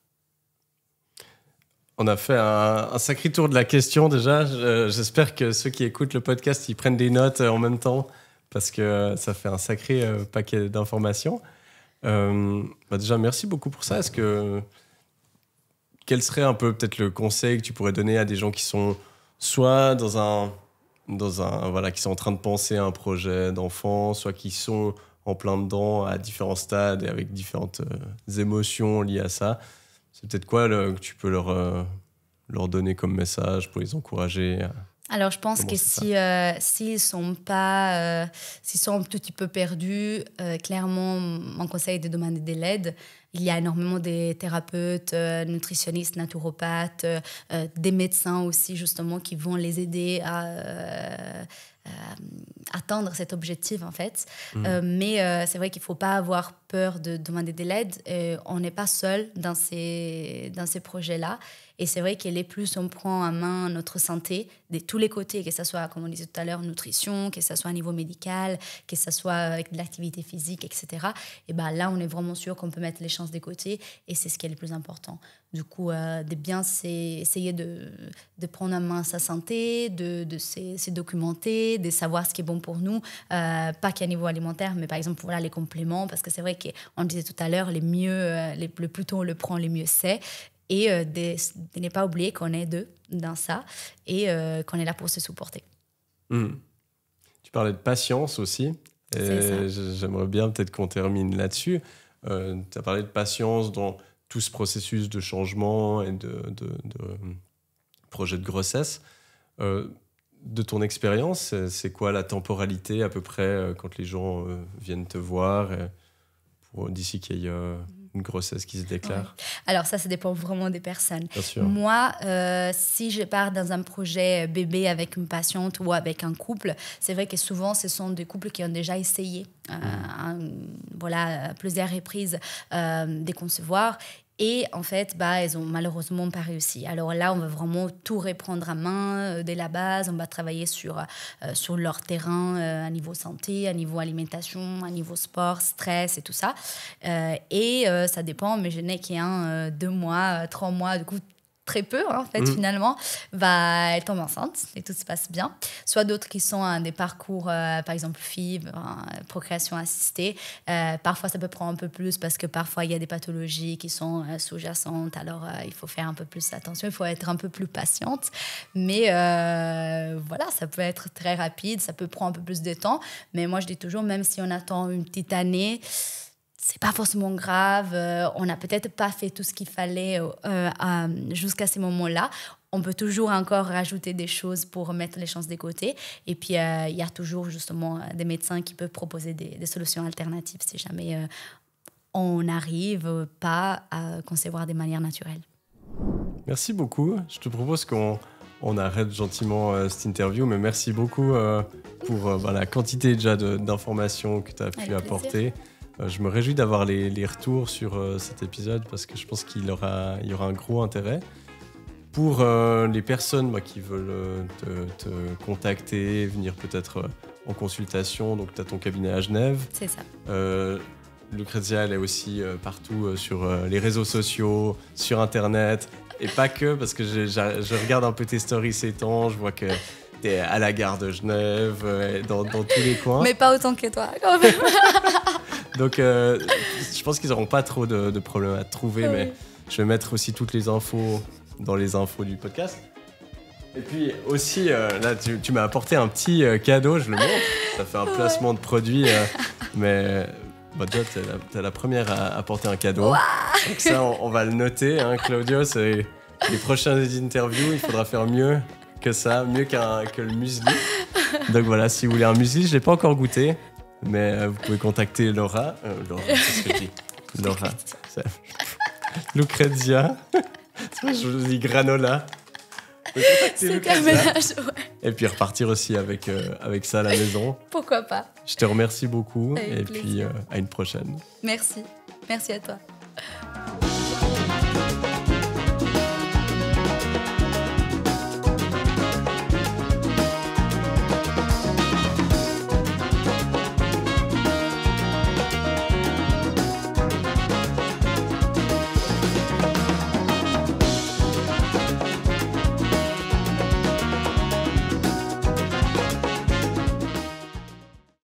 On a fait un sacré tour de la question déjà. J'espère que ceux qui écoutent le podcast, ils prennent des notes en même temps, parce que ça fait un sacré paquet d'informations. Déjà, merci beaucoup pour ça. Quel serait un peu peut-être le conseil que tu pourrais donner à des gens qui sont soit qui sont en train de penser à un projet d'enfant, soit qui sont en plein dedans à différents stades et avec différentes émotions liées à ça? C'est peut-être quoi que tu peux leur donner comme message pour les encourager Alors, je pense que s'ils sont un tout petit peu perdus, clairement, mon conseil est de demander de l'aide. Il y a énormément de thérapeutes, nutritionnistes, naturopathes, des médecins aussi, justement, qui vont les aider à atteindre cet objectif, en fait. Mais c'est vrai qu'il ne faut pas avoir peur de demander de l'aide. On n'est pas seul dans ces projets-là. Et c'est vrai que les plus on prend en main notre santé de tous les côtés, que ce soit, comme on disait tout à l'heure, nutrition, que ce soit au niveau médical, que ce soit avec de l'activité physique, etc. Et là, on est vraiment sûr qu'on peut mettre les chances de côté et c'est ce qui est le plus important. Du coup, de bien essayer de prendre en main sa santé, de se documenter, de savoir ce qui est bon pour nous, pas qu'à niveau alimentaire, mais par exemple, les compléments, parce que c'est vrai qu'on disait tout à l'heure, le plus tôt on le prend, le mieux c'est. Et de ne pas oublier qu'on est deux dans ça et qu'on est là pour se supporter. Tu parlais de patience aussi. Et j'aimerais bien peut-être qu'on termine là-dessus. Tu as parlé de patience dans tout ce processus de changement et de projet de grossesse. De ton expérience, c'est quoi la temporalité à peu près quand les gens viennent te voir d'ici qu'il y ait une grossesse qui se déclare? Ouais. Alors ça dépend vraiment des personnes. Bien sûr. Moi, si je pars dans un projet bébé avec une patiente ou avec un couple, c'est vrai que souvent ce sont des couples qui ont déjà essayé plusieurs reprises de concevoir. Et en fait, ils n'ont malheureusement pas réussi. Alors là, on va vraiment tout reprendre à main dès la base. On va travailler sur leur terrain à niveau santé, à niveau alimentation, à niveau sport, stress et tout ça. Ça dépend, mais je n'ai qu'un 2 mois, 3 mois. Du coup, très peu, en fait, finalement, elle tombe enceinte et tout se passe bien. Soit d'autres qui sont des parcours, par exemple, FIV, procréation assistée. Parfois, ça peut prendre un peu plus parce que parfois, il y a des pathologies qui sont sous-jacentes. Alors, il faut faire un peu plus attention, il faut être un peu plus patiente. Mais voilà, ça peut être très rapide, ça peut prendre un peu plus de temps. Mais moi, je dis toujours, même si on attend une petite année, c'est pas forcément grave, on n'a peut-être pas fait tout ce qu'il fallait jusqu'à ces moments-là. On peut toujours encore rajouter des choses pour mettre les chances de côté. Et puis, il y a toujours justement des médecins qui peuvent proposer des solutions alternatives si jamais on n'arrive pas à concevoir de manière naturelle. Merci beaucoup. Je te propose qu'on arrête gentiment cette interview, mais merci beaucoup pour la quantité déjà d'informations que tu as pu apporter. Je me réjouis d'avoir les retours sur cet épisode parce que je pense qu'il y aura un gros intérêt. Pour les personnes qui veulent te contacter, venir peut-être en consultation, donc tu as ton cabinet à Genève. C'est ça. Lucrezia, elle est aussi partout sur les réseaux sociaux, sur Internet, et pas que, parce que je regarde un peu tes stories ces temps, je vois que t'es à la gare de Genève, dans tous les coins. Mais pas autant que toi, quand même. Donc, je pense qu'ils n'auront pas trop de problèmes à te trouver, mais je vais mettre aussi toutes les infos dans les infos du podcast. Et puis aussi, là, tu m'as apporté un petit cadeau, je le montre. Ça fait un placement de produit, mais déjà, t'es la première à apporter un cadeau. Donc ça, on va le noter, hein, Claudio. C'est les prochaines interviews, il faudra faire mieux que ça, mieux que le muesli. Donc voilà, si vous voulez un muesli, je ne l'ai pas encore goûté. Mais vous pouvez contacter Laura. Laura, c'est ce que je dis. Laura. Lucrezia. Je vous dis granola. C'est un mélange, Et puis repartir aussi avec ça à la maison. Pourquoi pas. Je te remercie beaucoup. Avec et plaisir. Puis à une prochaine. Merci à toi.